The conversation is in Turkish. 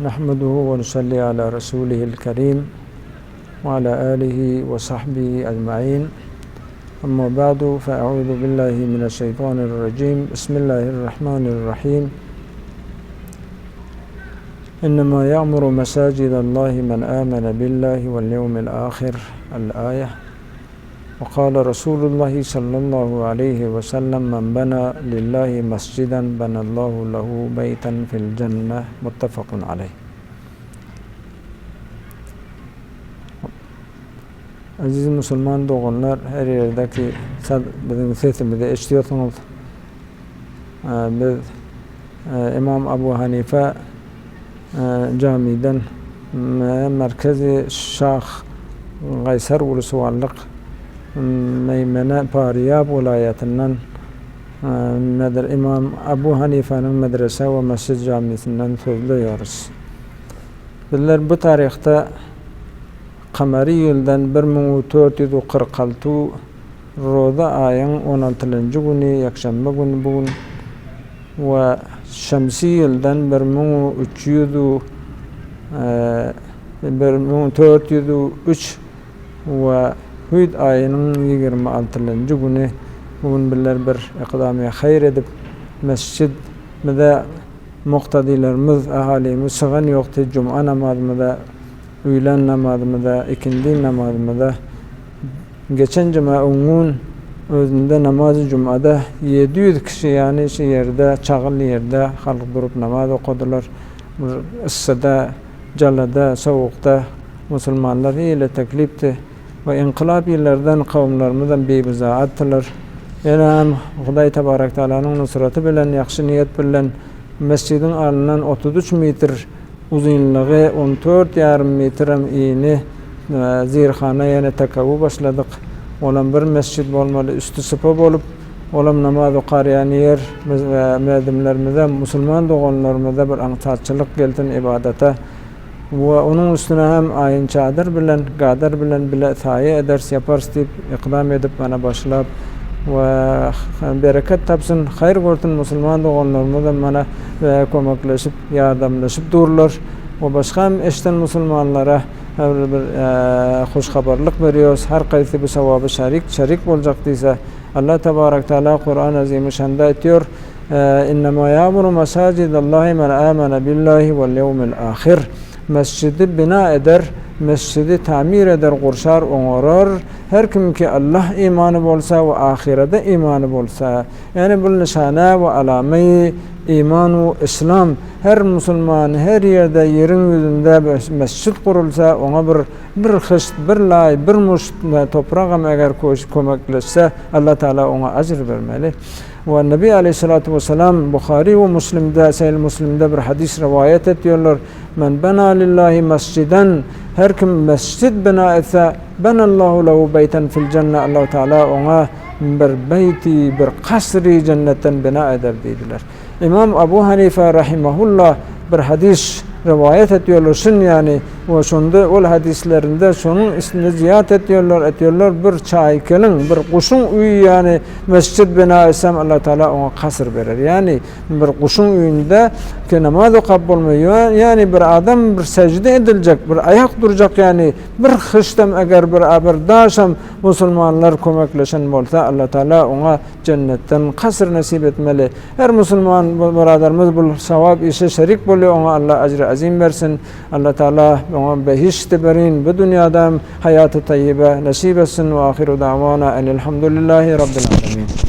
نحمده ونصلي على رسوله الكريم وعلى آله وصحبه أجمعين. أما بعد فأعوذ بالله من الشيطان الرجيم. بسم الله الرحمن الرحيم. إنما يعمر مساجد الله من آمن بالله واليوم الآخر الآية. وقال رسول الله صلى الله عليه وسلم من بنى لله مسجدا بنى الله له بيتا في الجنة متفق عليه. Aziz Müslüman doğanlar, her yerdeki bizim sesimizde eşliyorsunuz. Biz İmam Abu Hanife camiden merkezi Şah Gaysar Ulusuvallık Meymene Pariyab vilayetinden İmam Abu Hanife'nin medrese ve mescid camisinden sözlüyoruz. Bizler bu tarihte Kamari yıldan 1446 Roza ayın 16. günü yakşamba günü bugün ve Şemsi yıldan 1403 ve Hüd ayının 26. günü bugün bizler bir ikdamiye hayır edip mescidde muktadilerimiz, ahalimiz sığan yoktu. Cuma namazımızda, öğlen namazımızda, ikindi namazımızda, geçen cuma'nın özünde namazı cumada 700 kişi yani yerde, çağıl yerde halk durup namaz okudular. Issıda, calada, soğukta Müslümanlar ile teklifti ve inkılap illerden kavimlerimizden bibiza attılar. Yani Huday Tebarek Teala'nın nusratı bilen, yakşı niyet bilen mescidin alınan 33 metre uzunluğu 14,5 metre iğni zirhana yani takavu başladık. Olan bir mescid olmalı, üstü sıpa bolup olam namaz okarayan yer ve medimlerimize, Müslüman doğanlarımıza bir antarçılık geltin ibadete ve onun üstüne hem ayın çadır bilen, gadar bilen bile saye eders yaparız deyip ikdam edip bana başlayıp ve bereket tapsın, hayır görsün Müslüman doğanlarımıza bana komaklaşıp, yardımlaşıp dururlar. O başka eşten Müslümanlara bir hoş haberlik veriyoruz. Her kayısı bu sevabı şerik olacaktıysa Allah Tebarek Teala Kur'an-ı Azimüşşan'da diyor: İnnemâ yâmuru mesâcidallâhi men âmene billâhi vel yevmil âhir. Mescidi bina eder, mescidi tamir eder, kurşar, onurar. Her kim ki Allah imanı bolsa ve ahirete imanı bolsa, yani bu nişana ve alameyi iman ve İslam, her Müslüman her yerde yerin yüzünde mescid kurulsa, ona bir hışt, bir lay, bir muşt toprağım eğer komaklaşsa Allah Teala ona acır vermeli. Ve Nebi Aleyhissalatu Vesselam Bukhari ve Müslim'de, Sahih Müslim'de bir hadis rivayet ediyorlar. Men bena lillahi mesciden, her kim mescid bina etse, benallahu lehu beyten fil cennet, Allah Teala ona bir beyti, bir kasri cennetten bina eder dediler. İmam Abu Hanife rahimahullah bir hadis rivayet ediyorlar. Şun yani ve şunda ol hadislerinde şunun ismini ziyat ediyorlar. Bir çaykelin, bir kuşun üyü yani mescid bina etsem Allah Teala ona kasır verir. Yani bir kuşun üyünde ki namazı kabul olmuyor. Yani bir adam bir secde edilecek, bir ayak duracak yani bir hıştem eğer bir aberdaşam Müslümanlar komaklaşan olsa Allah Teala ona cennetten kasır nasip etmeli. Her Müslüman biraderimiz bu sevap işe şerik buluyor, ona Allah acri azim versin. Allah Teala ona behişt berin bu dünyada hayatı tayyibe nasip etsin ve ahiru davana elhamdülillahi rabbil alemin.